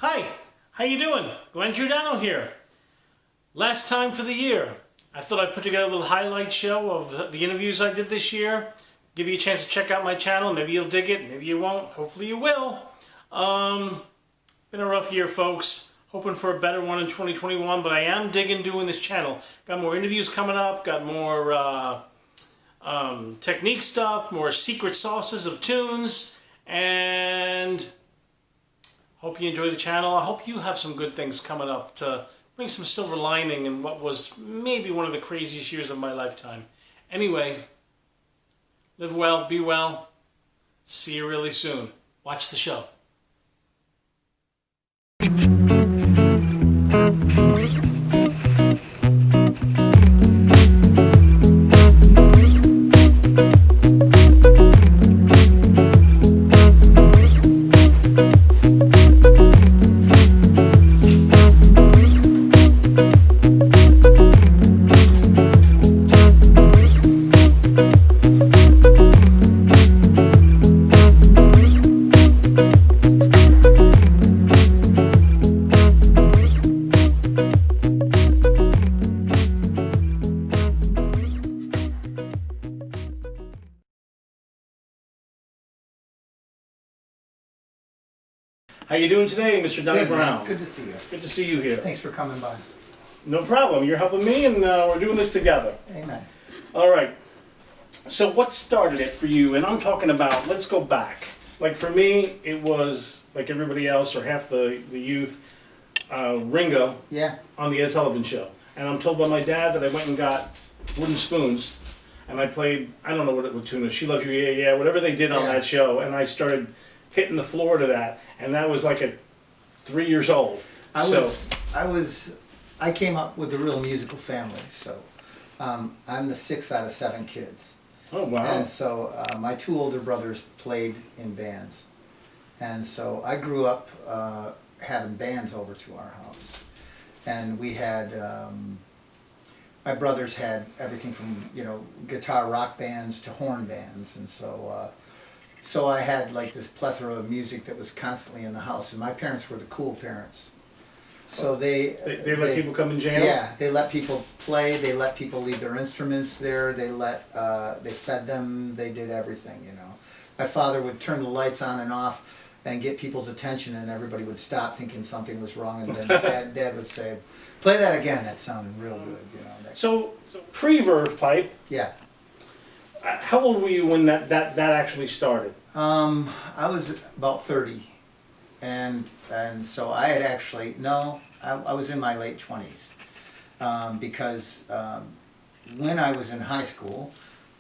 Hi, how you doing? Gennaro here. Last time for the year. I thought I'd put together a little highlight show of the interviews I did this year. Give you a chance to check out my channel. Maybe you'll dig it, maybe you won't. Hopefully you will. Been a rough year, folks. Hoping for a better one in 2021, but I am digging doing this channel. Got more interviews coming up, got more technique stuff, more secret sauces of tunes, and hope you enjoy the channel. I hope you have some good things coming up to bring some silver lining in what was maybe one of the craziest years of my lifetime. Anyway, live well, be well. See you really soon. Watch the show. How you doing today, Mr. Donny Brown? Good to see you. Good to see you here. Thanks for coming by. No problem. You're helping me, and we're doing this together. Amen. All right. So what started it for you? And I'm talking about, let's go back. Like for me, it was, like everybody else, or half the youth, Ringo on the Ed Sullivan Show. And I'm told by my dad that I went and got wooden spoons, and I played, I don't know what tune is, She Loves You, Yeah, Yeah, whatever they did on that show, and I started hitting the floor to that, and that was like at 3 years old. I came up with a real musical family, so I'm the 6th out of 7 kids. Oh wow! And so my 2 older brothers played in bands, and so I grew up having bands over to our house, and we had my brothers had everything from guitar rock bands to horn bands, and so I had like this plethora of music that was constantly in the house, and my parents were the cool parents. So they let people come and jam? Yeah, they let people play, they let people leave their instruments there, they fed them, they did everything, My father would turn the lights on and off and get people's attention, and everybody would stop thinking something was wrong, and then Dad would say, play that again, that sounded real good, So pre-Verve Pipe. Yeah. How old were you when that actually started? I was about 30, and so I had actually I was in my late 20s, because when I was in high school,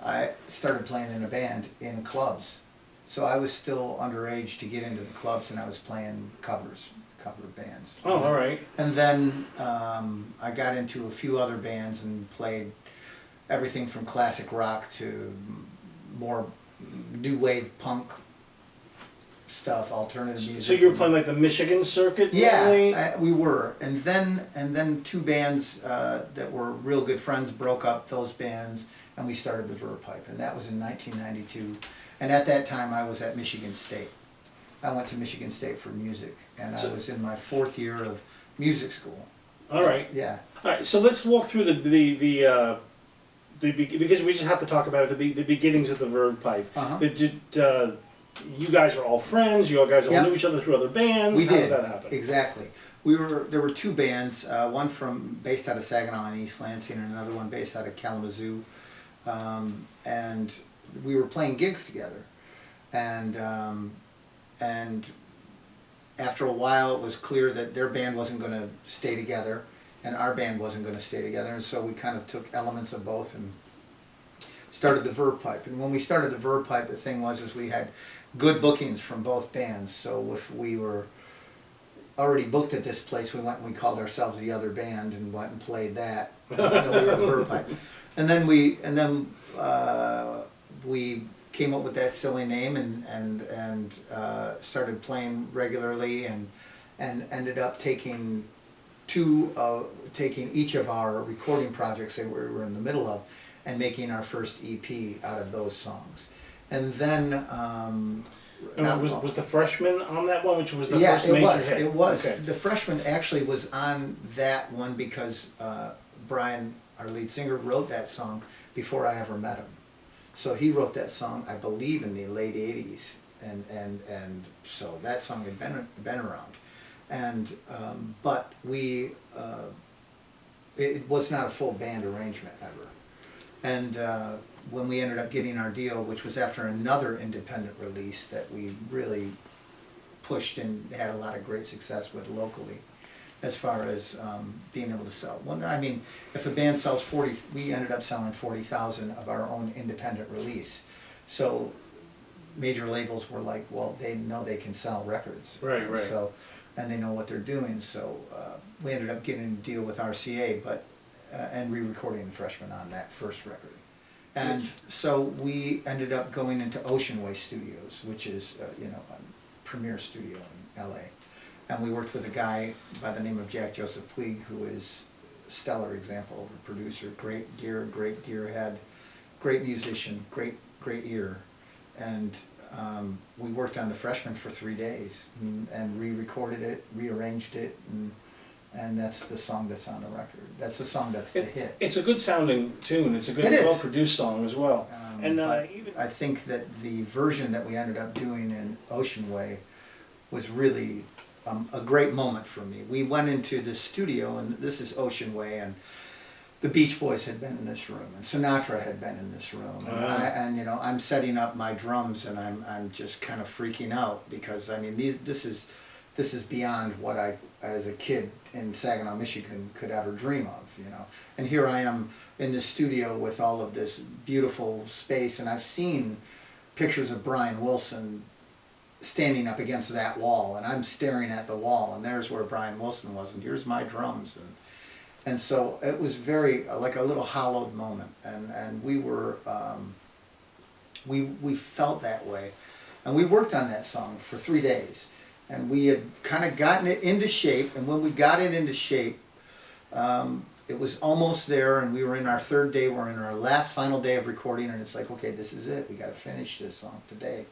I started playing in a band in clubs. So I was still underage to get into the clubs, and I was playing cover bands. Oh, all right. And then I got into a few other bands and played everything from classic rock to more new wave punk stuff, alternative music. So you were playing like the Michigan circuit? Yeah, we were. And then 2 bands that were real good friends broke up those bands, and we started the Verve Pipe, and that was in 1992. And at that time I was at Michigan State. I went to Michigan State for music, and I was in my 4th year of music school. All right. Yeah. All right, so let's walk through because we just have to talk about it, the beginnings of the Verve Pipe. You guys were all friends. You guys all knew each other through other bands. We did. How did that happen? Exactly. There were 2 bands. One based out of Saginaw and East Lansing, and another one based out of Kalamazoo. And we were playing gigs together. And after a while, it was clear that their band wasn't going to stay together, and our band wasn't going to stay together, and so we kind of took elements of both and started the Verve Pipe. And when we started the Verve Pipe, the thing was we had good bookings from both bands. So if we were already booked at this place, we went and we called ourselves the other band and went and played that. And then we were the Verve Pipe. And then we came up with that silly name and started playing regularly, and ended up taking each of our recording projects that we were in the middle of and making our first EP out of those songs. And then not was, long. was the Freshman on that one, which was the Yeah, first it major was. hit? It was. Okay. The Freshman actually was on that one because Brian, our lead singer, wrote that song before I ever met him. So he wrote that song, I believe, in the late '80s, and so that song had been around, and but we it was not a full band arrangement ever, and when we ended up getting our deal, which was after another independent release that we really pushed and had a lot of great success with locally, as far as being able to sell. Well, I mean, if a band sells 40, we ended up selling 40,000 of our own independent release. So major labels were like, well, they know they can sell records. Right, right. So, and they know what they're doing. So we ended up getting a deal with RCA, but and re-recording the Freshman on that first record. And so we ended up going into Ocean Way Studios, which is you know, a premier studio in LA. And we worked with a guy by the name of Jack Joseph Puig, who is a stellar example of a producer, great gear head, great musician, great ear. And we worked on the Freshman for 3 days and re-recorded it, rearranged it, and that's the song that's on the record. That's the song that's the hit. It's a good sounding tune. It's a good, well-produced song as well. And even I think that the version that we ended up doing in Ocean Way was really a great moment for me. We went into the studio, and this is Ocean Way, and the Beach Boys had been in this room, and Sinatra had been in this room, and you know, I'm setting up my drums, and I'm just kind of freaking out because I mean this is beyond what I as a kid in Saginaw, Michigan could ever dream of, you know. And here I am in the studio with all of this beautiful space, and I've seen pictures of Brian Wilson standing up against that wall, and I'm staring at the wall, and there's where Brian Wilson was, and here's my drums, and so it was very like a little hallowed moment, and we were we felt that way, and we worked on that song for 3 days, and we had kind of gotten it into shape, and when we got it into shape, it was almost there, and we were in our 3rd day, we're in our last final day of recording, and it's like, okay, this is it, we got to finish this song today.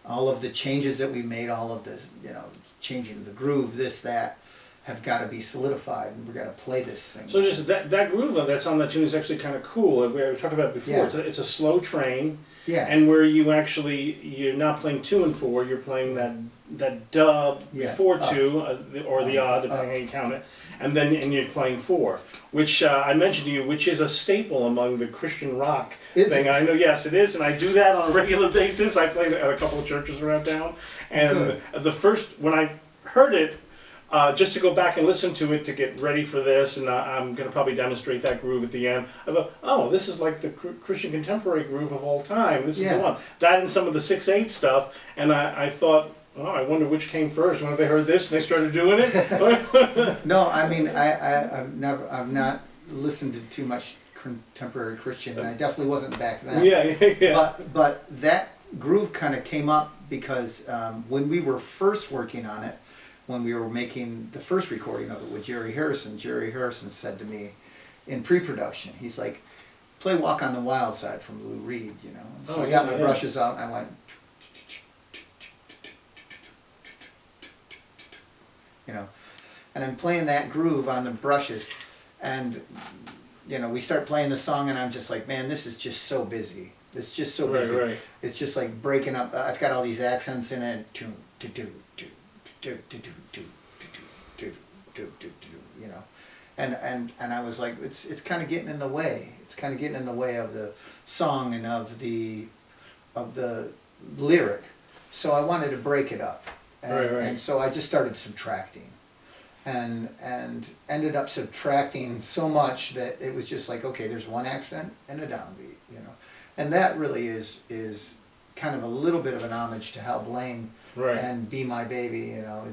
All of the changes that we made, all of this, you know, changing the groove, this, that, have got to be solidified, and we've got to play this thing. so just that groove that's on that tune is actually kind of cool. We talked about it before. Yeah. It's a slow train, Yeah. and where you're not playing 2 and 4. You're playing that dub before 2 or the odd, depending how you count it, and you're playing 4, which I mentioned to you, which is a staple among the Christian rock thing. I know, yes, it is, and I do that on a regular basis. I play at a couple of churches around town, and the first when I heard it. Just to go back and listen to it to get ready for this, and I'm going to probably demonstrate that groove at the end. I thought, oh, this is like the Christian contemporary groove of all time. This is the one. That and some of the 6/8 stuff, and I thought, oh, I wonder which came first. When they heard this and they started doing it. No, I mean I've not listened to too much contemporary Christian, and I definitely wasn't back then. Yeah. But that groove kind of came up because when we were first working on it. When we were making the first recording of it with Jerry Harrison said to me in pre-production, he's like, play Walk on the Wild Side from Lou Reed, you know. And so I got my brushes out and I went, you know, and I'm playing that groove on the brushes, and you know, we start playing the song and I'm just like, man, this is just so busy. It's just so busy. Right. It's just like breaking up. It's got all these accents in it. You know, and I was like, it's kind of getting in the way. It's kind of getting in the way of the song and of the lyric. So I wanted to break it up, and so I just started subtracting, and ended up subtracting so much that it was just like, okay, there's one accent and a downbeat, you know, and that really is kind of a little bit of an homage to Hal Blaine. Right. And Be My Baby, you know,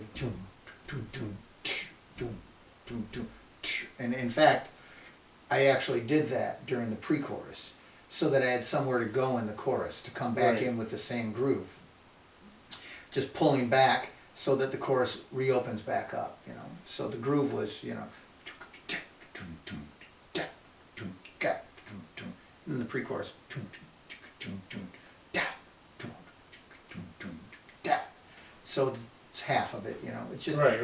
and in fact, I actually did that during the pre-chorus, so that I had somewhere to go in the chorus to come back in with the same groove, just pulling back so that the chorus reopens back up, you know. So the groove was, you know, and the pre-chorus, so it's half of it, you know. It's just Right,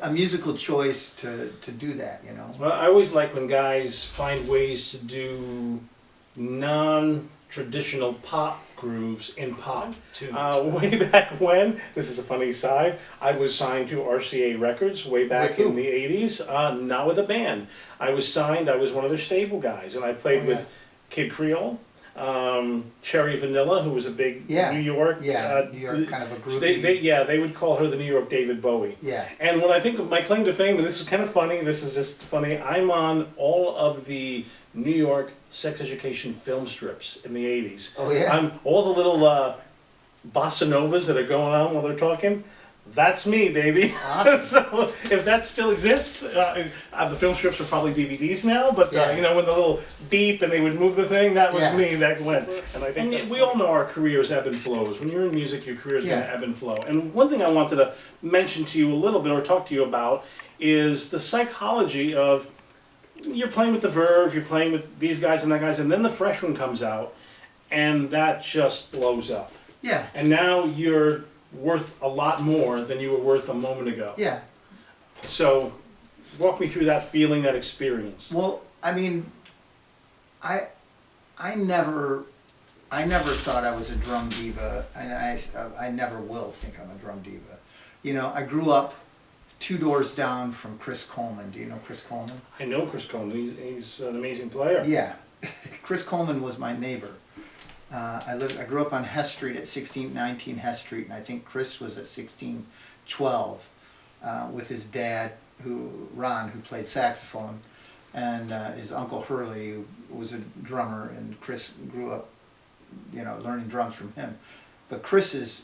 a musical choice to do that, you know. Well, I always like when guys find ways to do non-traditional pop grooves in pop. Way back when, this is a funny side, I was signed to RCA Records way back in the 80s, not with a band. I was one of their stable guys, and I played with Kid Creole, Cherry Vanilla, who was a big New York, New York kind of a groovy. They would call her the New York David Bowie. Yeah. And when I think of my claim to fame, and this is kind of funny, this is just funny, I'm on all of the New York sex education film strips in the 80s. Oh yeah? I'm all the little bossa novas that are going on while they're talking. That's me, baby. Awesome. So if that still exists, the film strips are probably DVDs now, but you know, when the little beep and they would move the thing, that was me back when. And I think we all know our careers ebb and flows. When you're in music, your career is going to ebb and flow. And one thing I wanted to mention to you a little bit, or talk to you about, is the psychology of, you're playing with the Verve, you're playing with these guys and that guys, and then the Freshman comes out, and that just blows up. Yeah. And now you're worth a lot more than you were worth a moment ago. Yeah. So, walk me through that feeling, that experience. Well, I mean, I never thought I was a drum diva, and I never will think I'm a drum diva. You know, I grew up 2 doors down from Chris Coleman. Do you know Chris Coleman? I know Chris Coleman. He's an amazing player. Yeah. Chris Coleman was my neighbor. I grew up on Hess Street at 1619 Hess Street, and I think Chris was at 1612 with his dad, Ron, who played saxophone, and his uncle Hurley, who was a drummer, and Chris grew up, you know, learning drums from him. But Chris is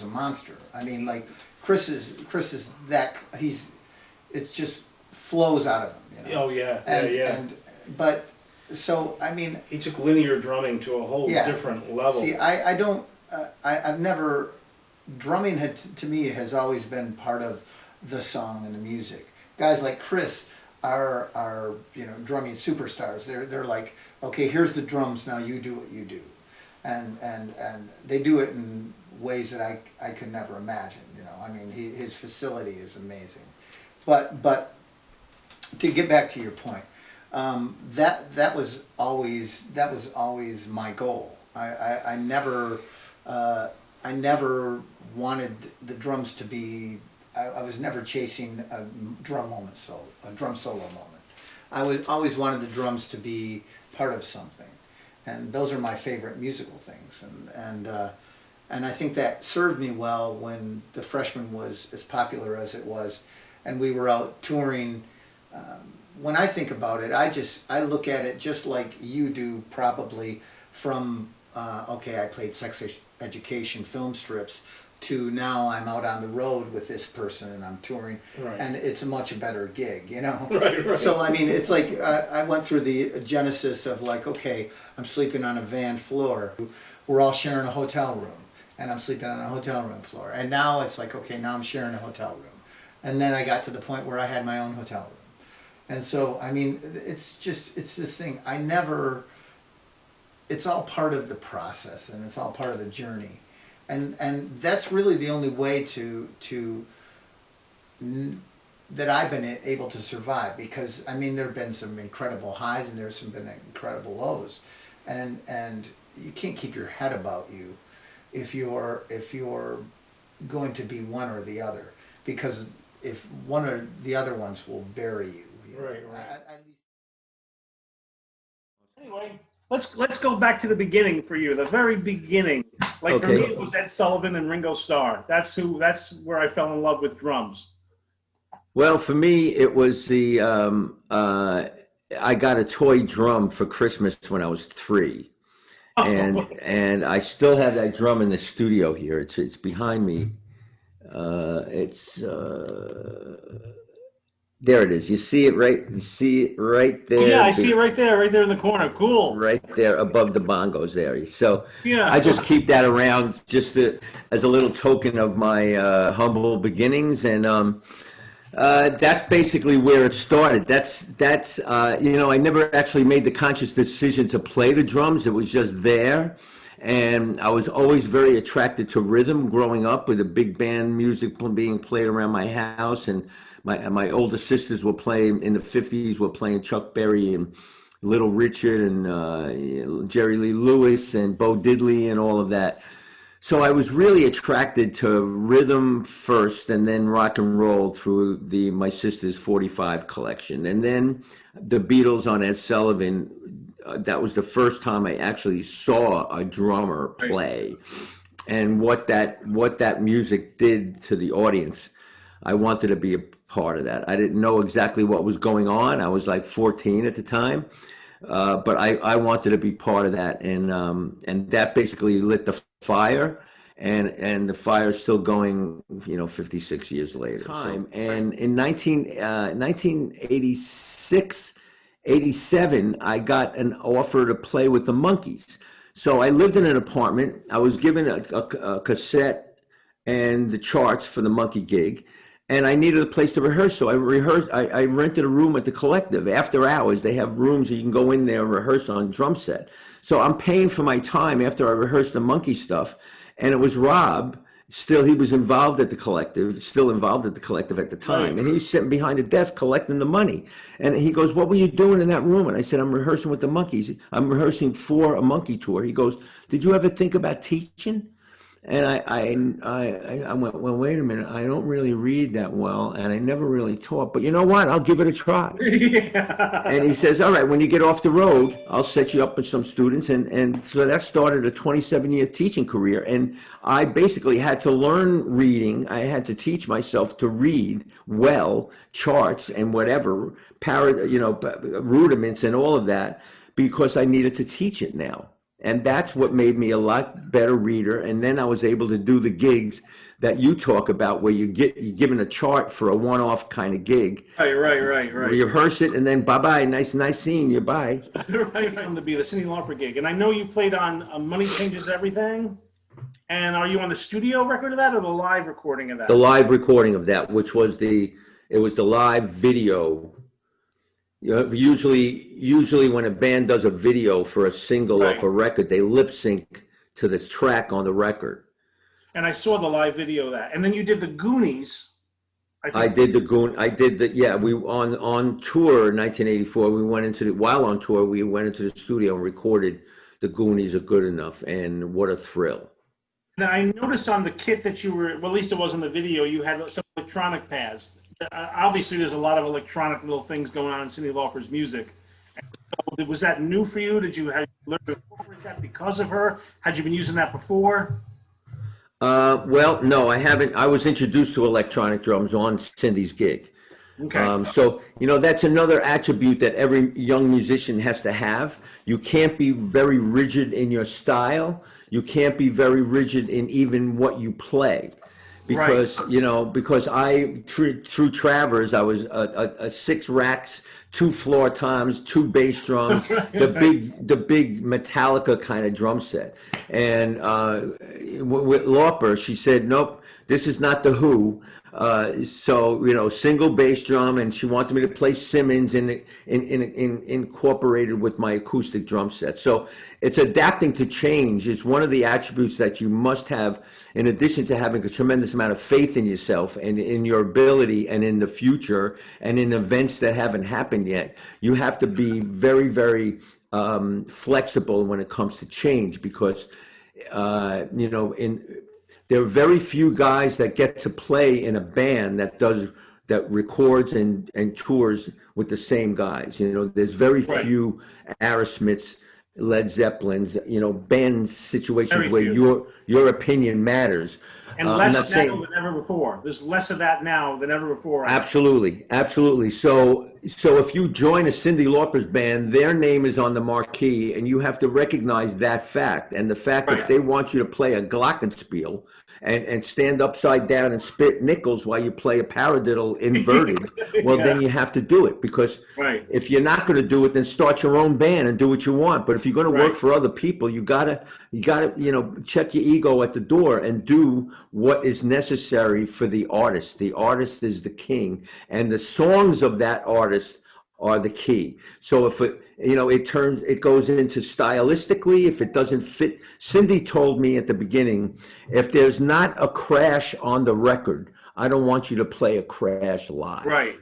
a monster. I mean, like Chris is that it just flows out of him. You know? Oh yeah, But so I mean, he took linear drumming to a whole different level. See, I've never, drumming to me has always been part of the song and the music. Guys like Chris are you know, drumming superstars. They're like, okay, here's the drums, now you do what you do, and they do it in ways that I could never imagine. You know, I mean, his facility is amazing. But to get back to your point. That was always my goal. I never wanted the drums to be. I was never chasing a drum solo moment. I always wanted the drums to be part of something, and those are my favorite musical things. And I think that served me well when the Freshman was as popular as it was, and we were out touring. When I think about it, I look at it just like you do, probably from okay, I played sex education film strips to now I'm out on the road with this person and I'm touring, and it's a much better gig, you know. Right. So I mean, it's like I went through the genesis of like, okay, I'm sleeping on a van floor. We're all sharing a hotel room, and I'm sleeping on a hotel room floor. And now it's like, okay, now I'm sharing a hotel room, and then I got to the point where I had my own hotel room. And so, I mean, it's this thing. It's all part of the process, and it's all part of the journey. And that's really the only way that I've been able to survive, because, I mean, there have been some incredible highs and there's been incredible lows. And you can't keep your head about you if you're going to be one or the other, because if one or the other ones will bury you. Right. Anyway, let's go back to the beginning for you, the very beginning. Like for me, it was Ed Sullivan and Ringo Starr. That's where I fell in love with drums. Well, for me, it was the I got a toy drum for Christmas when I was 3, and I still have that drum in the studio here. It's behind me. There it is. You see it right. You see it right there. Oh, yeah, I see it right there in the corner. Cool. Right there above the bongos there. So I just keep that around just as a little token of my humble beginnings, and that's basically where it started. I never actually made the conscious decision to play the drums. It was just there, And I was always very attracted to rhythm growing up, with the big band music being played around my house. And my older sisters were playing in the 50s, were playing Chuck Berry and Little Richard and Jerry Lee Lewis and Bo Diddley and all of that. So I was really attracted to rhythm first, and then rock and roll through my sister's 45 collection. And then the Beatles on Ed Sullivan, that was the first time I actually saw a drummer play. And what that music did to the audience, I wanted to be a part of that. I didn't know exactly what was going on. I was like 14 at the time. But I wanted to be part of that, and that basically lit the fire, and the fire is still going, 56 years later. And in 1986, 87, I got an offer to play with the Monkees. So I lived in an apartment. I was given a cassette and the charts for the Monkey gig. And I needed a place to rehearse, so I rehearsed. I rented a room at the Collective. After hours, they have rooms that you can go in there and rehearse on drum set. So I'm paying for my time after I rehearsed the Monkey stuff. And it was Rob, he was involved at the Collective, still involved at the Collective at the time. Right. And he was sitting behind the desk collecting the money. And he goes, "What were you doing in that room?" And I said, "I'm rehearsing with the Monkees. I'm rehearsing for a Monkey tour." He goes, "Did you ever think about teaching?" And I went, "Well, wait a minute, I don't really read that well, and I never really taught, but you know what, I'll give it a try." Yeah. And he says, "All right, when you get off the road, I'll set you up with some students." And so that started a 27-year teaching career. And I basically had to learn reading. I had to teach myself to read well, charts and whatever, rudiments and all of that, because I needed to teach it now. And that's what made me a lot better reader. And then I was able to do the gigs that you talk about, where you're given a chart for a one-off kind of gig. Right. Where you rehearse it and then bye-bye, nice seeing you, bye. Right, to be the Cyndi Lauper gig. And I know you played on Money Changes Everything. And are you on the studio record of that or the live recording of that? The live recording of that, which was the live video. Usually when a band does a video for a single off a record, they lip sync to the track on the record. And I saw the live video of that. And then you did the Goonies. We on tour in 1984, while on tour, we went into the studio and recorded the Goonies Are Good Enough, and what a thrill. Now I noticed on the kit that you were, well, at least it was in the video, you had some electronic pads. Obviously, there's a lot of electronic little things going on in Cyndi Lauper's music. So, was that new for you? Did you have learned to incorporate that because of her? Had you been using that before? Well, no, I haven't. I was introduced to electronic drums on Cyndi's gig. Okay. So, that's another attribute that every young musician has to have. You can't be very rigid in your style. You can't be very rigid in even what you play. Because, because through Travers, I was a 6 racks, 2 floor toms, 2 bass drums, the big Metallica kind of drum set. And with Lauper, she said, "Nope, this is not the Who." So single bass drum, and she wanted me to play Simmons incorporated with my acoustic drum set. So it's adapting to change is one of the attributes that you must have, in addition to having a tremendous amount of faith in yourself and in your ability and in the future and in events that haven't happened yet. You have to be very, very flexible when it comes to change, because there are very few guys that get to play in a band that records and tours with the same guys. There's very few Aerosmiths, Led Zeppelins, band situations where your opinion matters. And less now than ever before. There's less of that now than ever before. Absolutely. So if you join a Cyndi Lauper's band, their name is on the marquee, and you have to recognize that fact. And the fact if they want you to play a glockenspiel and stand upside down and spit nickels while you play a paradiddle inverted, well, then you have to do it. Because if you're not going to do it, then start your own band and do what you want. But if you're going to work for other people, you gotta check your ego at the door and do what is necessary for the artist. The artist is the king, and the songs of that artist are the key. So if it, it goes into stylistically, if it doesn't fit. Cindy told me at the beginning, if there's not a crash on the record, I don't want you to play a crash live. Right.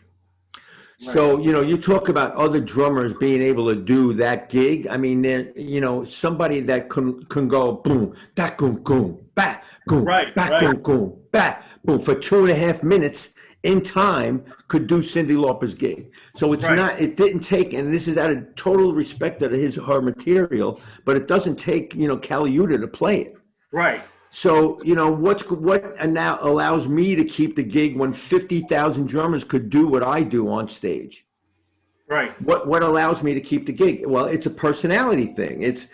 So, you talk about other drummers being able to do that gig. I mean, somebody that can go boom, da boom, boom, ba, boom, Right, ba, right. boom, boom, ba, boom for 2.5 minutes in time could do Cyndi Lauper's gig. So it's not, it didn't take, and this is out of total respect of her material, but it doesn't take, Cali Uta to play it. Right. So, what now allows me to keep the gig when 50,000 drummers could do what I do on stage? Right. What allows me to keep the gig? Well, it's a personality thing. It's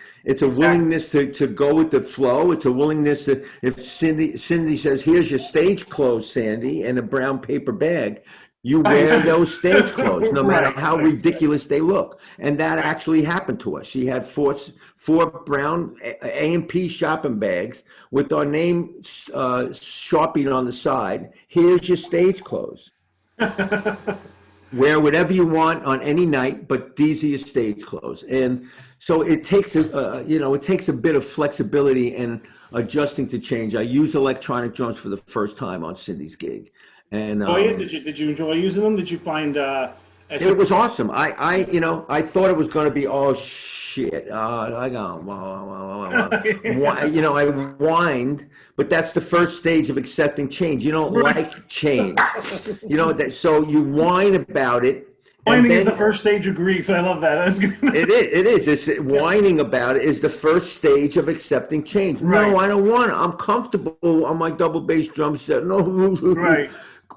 a willingness to go with the flow. It's a willingness to, if Cindy says, here's your stage clothes, Sandy, and a brown paper bag, you wear those stage clothes, no matter how ridiculous they look. And that actually happened to us. She had four brown A&P shopping bags with our name sharpied on the side. Here's your stage clothes. Wear whatever you want on any night, but these are your stage clothes. And so it takes a bit of flexibility and adjusting to change. I used electronic drums for the first time on Cindy's gig. And did you enjoy using them? Did you find it was awesome. I thought it was going to be shit. I whined, but that's the first stage of accepting change. You don't like change, so you whine about it. Whining is the first stage of grief. I love that. That's good. It is. It's whining about it is the first stage of accepting change. Right. No, I don't want it. I'm comfortable on my double bass drum set. No, right.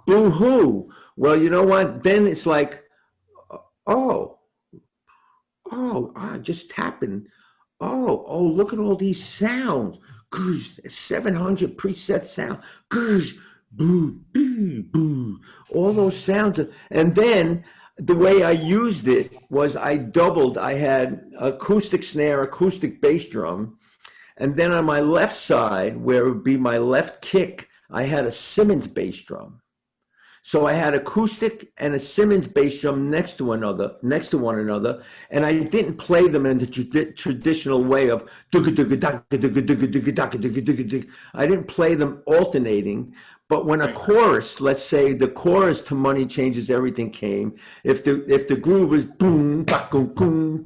Boo hoo. Well, you know what? Then it's like, just tapping. Look at all these sounds. 700 preset sound. Boo, boo, boo. All those sounds. And then the way I used it was I had acoustic snare, acoustic bass drum. And then on my left side, where it would be my left kick, I had a Simmons bass drum. So I had acoustic and a Simmons bass drum next to one another, and I didn't play them in the traditional way of I didn't play them alternating. But when a chorus, let's say the chorus to Money Changes Everything came, if the groove is boom, ba, boom, boom,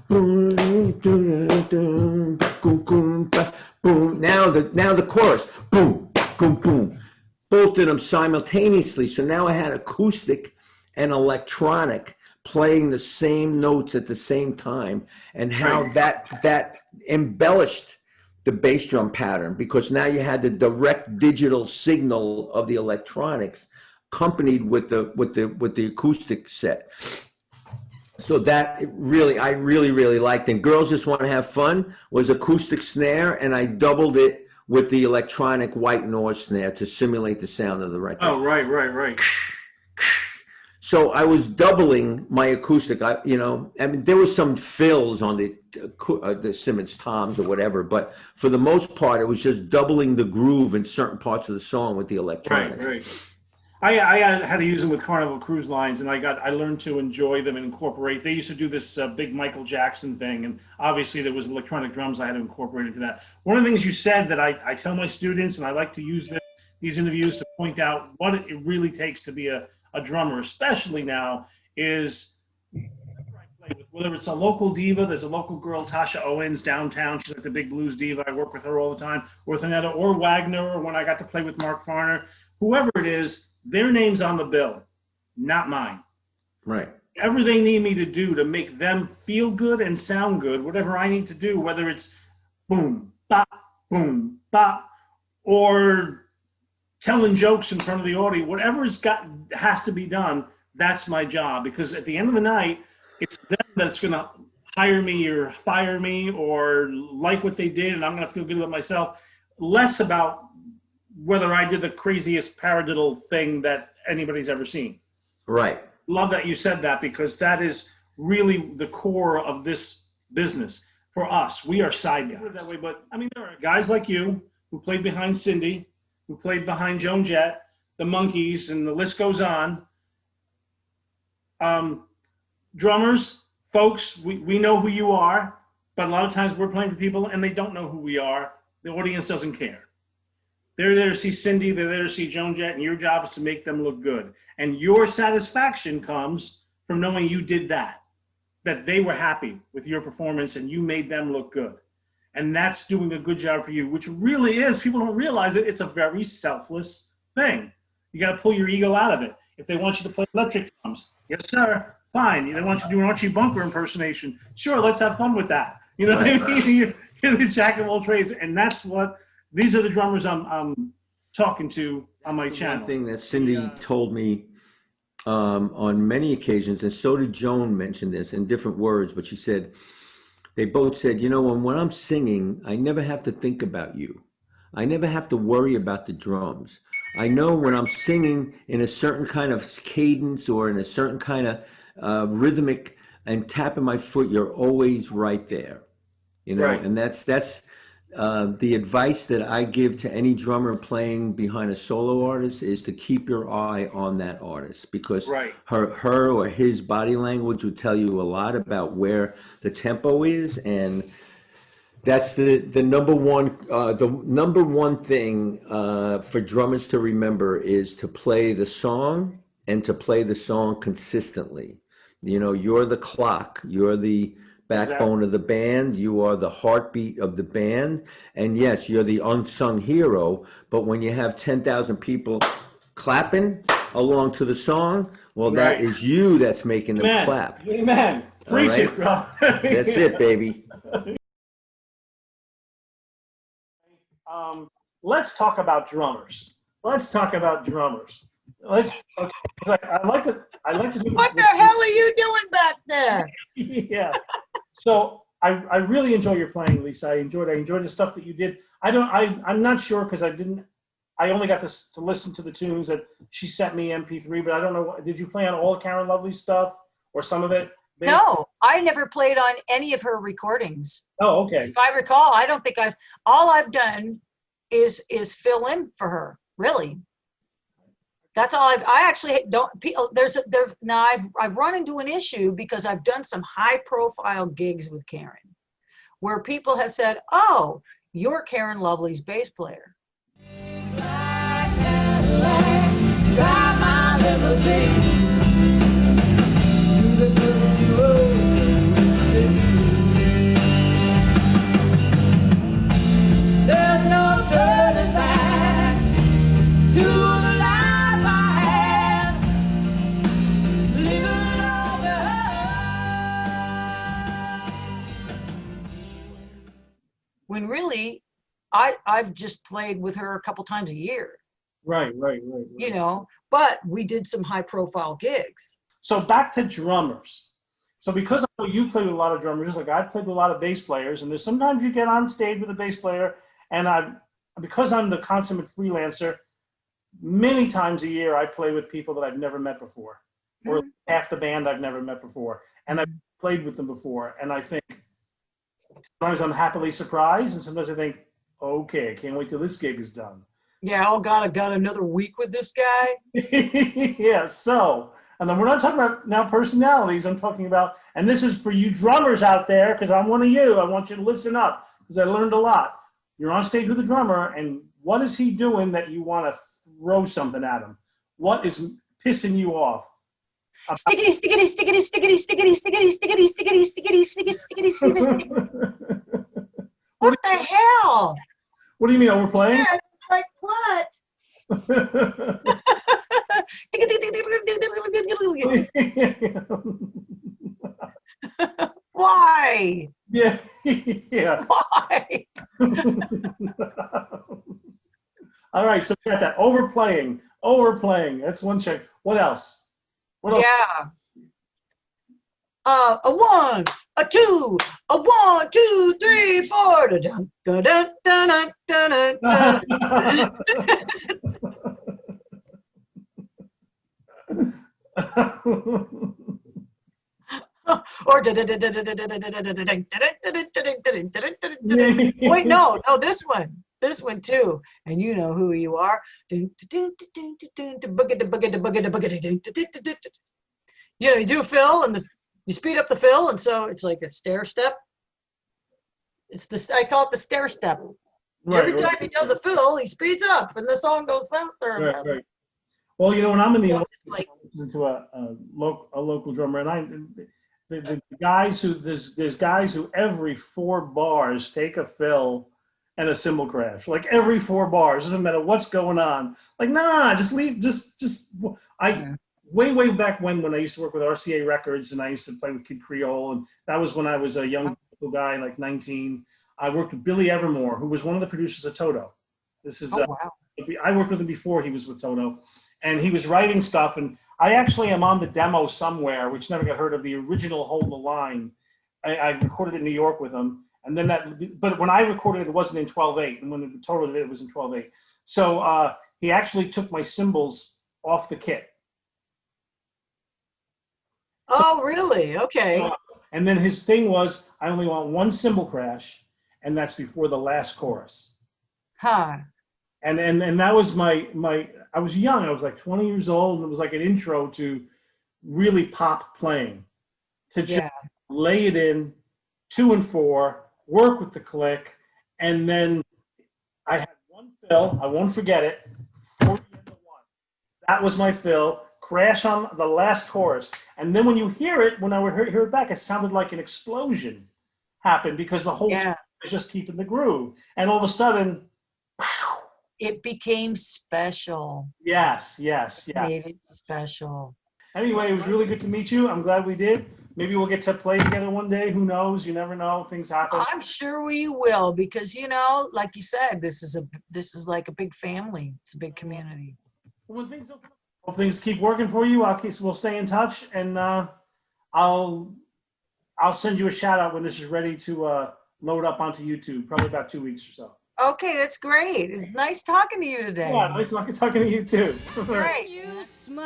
boom, boom, boom, boom. Now the chorus, boom, boom, boom. Both of them simultaneously. So now I had acoustic and electronic playing the same notes at the same time, and how that embellished the bass drum pattern, because now you had the direct digital signal of the electronics accompanied with the acoustic set. So that I really liked. And Girls Just Want to Have Fun was acoustic snare, and I doubled it with the electronic white noise snare to simulate the sound of the record. Oh, right. So I was doubling my acoustic. There was some fills on the Simmons toms or whatever, but for the most part, it was just doubling the groove in certain parts of the song with the electronics. Right. I had to use them with Carnival Cruise Lines, and I learned to enjoy them and incorporate. They used to do this big Michael Jackson thing, and obviously there was electronic drums I had to incorporate into that. One of the things you said that I tell my students, and I like to use these interviews to point out what it really takes to be a drummer, especially now, is whether it's a local diva. There's a local girl, Tasha Owens, downtown. She's like the big blues diva. I work with her all the time, or with Annetta, or Wagner, or when I got to play with Mark Farner. Whoever it is, their name's on the bill, not mine. Right. Whatever they need me to do to make them feel good and sound good, whatever I need to do, whether it's boom, bop, or telling jokes in front of the audience, whatever's has to be done, that's my job. Because at the end of the night, it's them that's going to hire me or fire me or like what they did, and I'm going to feel good about myself. Less about whether I did the craziest paradiddle thing that anybody's ever seen. Right. Love that you said that, because that is really the core of this business. For us, we are side guys. That way, but I mean, there are guys like you who played behind Cindy, who played behind Joan Jett, the Monkees, and the list goes on. drummers, folks, we know who you are, but a lot of times we're playing for people and they don't know who we are. The audience doesn't care. They're there to see Cindy, they're there to see Joan Jett, and your job is to make them look good. And your satisfaction comes from knowing you did that they were happy with your performance and you made them look good. And that's doing a good job for you, which really is, people don't realize it, it's a very selfless thing. You got to pull your ego out of it. If they want you to play electric drums, yes, sir, fine. They want you to do an Archie Bunker impersonation, sure, let's have fun with that. You know what I mean? You're the jack of all trades, and that's what, these are the drummers I'm talking to on my channel. One thing that Cindy told me on many occasions, and so did Joan mention this in different words, but she said, they both said, you know, when I'm singing, I never have to think about you. I never have to worry about the drums. I know when I'm singing in a certain kind of cadence or in a certain kind of rhythmic and tapping my foot, you're always right there. You know, Right. And that's the advice that I give to any drummer playing behind a solo artist is to keep your eye on that artist, because Right. her or his body language would tell you a lot about where the tempo is, and that's the number one thing for drummers to remember is to play the song and to play the song consistently. You know, you're the clock, you're the backbone of the band, you are the heartbeat of the band, and yes, you're the unsung hero, but when you have 10,000 people clapping along to the song, well, that Right. is you that's making them Amen. clap. Amen. Preach right. it, bro. That's it, baby. Let's talk about drummers. Let's talk about drummers. Okay. I like to do. What the hell are you doing back there? Yeah. So I really enjoy your playing, Lisa. I enjoyed the stuff that you did. I'm not sure because I only got to listen to the tunes that she sent me MP3, but I don't know. Did you play on all Karen Lovely's stuff or some of it? No, I never played on any of her recordings. Oh, okay. If I recall, I don't think all I've done is fill in for her, really. That's all I actually don't, now I've run into an issue because I've done some high profile gigs with Karen where people have said, oh, you're Karen Lovely's bass player. Drive my limousine to the dusty roads. There's no turning back to the life I had, leaving it all behind. When really, I've just played with her a couple times a year. Right. You know, but we did some high profile gigs. So back to drummers. So because I know you played with a lot of drummers, just like I played with a lot of bass players, and there's sometimes you get on stage with a bass player, and because I'm the consummate freelancer, many times a year I play with people that I've never met before, or half the band I've never met before, and I've played with them before, and I think sometimes I'm happily surprised, and sometimes I think, okay, I can't wait till this gig is done. Yeah, oh God, I've got another week with this guy. Yeah, so, and then we're not talking about now personalities, I'm talking about, and this is for you drummers out there, because I'm one of you, I want you to listen up, because I learned a lot. You're on stage with a drummer, and what is he doing that you want to throw something at him? What is pissing you off? Stickity, stickity, stickity, stickity, stickity, stickity, stickity, stickity, stickity, stickity, stickity, stickity. What the hell? What do you mean, overplaying? Yeah, like what? Why? Yeah, yeah. Why? All right, so we got that overplaying. That's one check. What else? Yeah. A one, a two, a 1, 2, 3, 4. Dun, dun, dun, dun, dun, dun, dun. Or wait, no, this one too, and you know who you are. You know, you do Phil and the You speed up the fill, and so it's like a stair step. It's this. I call it the stair step. Every time he does a fill, he speeds up, and the song goes faster and faster. Right. Well, when I'm in the Well, office, it's like- I listen to a local drummer, and the guys who there's guys who every 4 bars take a fill and a cymbal crash, like every 4 bars, doesn't matter what's going on. Like, nah, just leave, just way back when I used to work with RCA Records, and I used to play with Kid Creole, and that was when I was a young guy, like 19. I worked with Billy Evermore, who was one of the producers of Toto. This is wow. I worked with him before he was with Toto, and he was writing stuff. And I actually am on the demo somewhere, which never got heard of, the original Hold the Line. I recorded it in New York with him, and then but when I recorded it, it wasn't in 12/8, and when Toto did it, it was in 12/8. So he actually took my cymbals off the kit. Oh, really? Okay. And then his thing was, I only want 1 cymbal crash, and that's before the last chorus. Huh. And that was my I was young, I was like 20 years old, and it was like an intro to really pop playing, to just lay it in 2 and 4, work with the click, and then I had 1 fill, I won't forget it, 40 into 1. That was my fill, crash on the last chorus. And then when you hear it, when I would hear it back, it sounded like an explosion happened, because the whole time was just keeping the groove. And all of a sudden, it became special. Yes. Made it special. Anyway, it was really good to meet you. I'm glad we did. Maybe we'll get to play together one day. Who knows? You never know. Things happen. I'm sure we will, because like you said, this is like a big family. It's a big community. When things keep working for you, we'll stay in touch, and I'll send you a shout out when this is ready to load up onto YouTube. Probably about 2 weeks or so. Okay, that's great. It's nice talking to you today. Yeah, nice talking to you too. Great. You smile,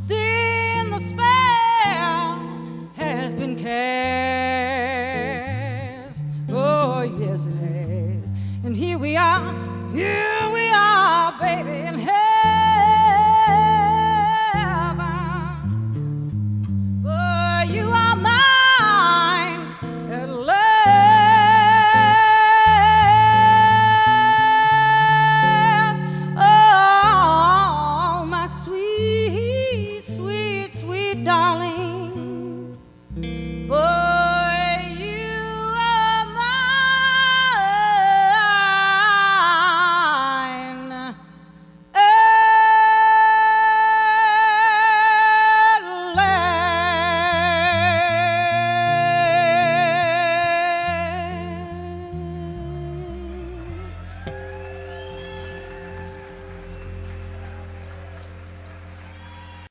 then the spell has been cast. Oh, yes, it has. And here we are, baby.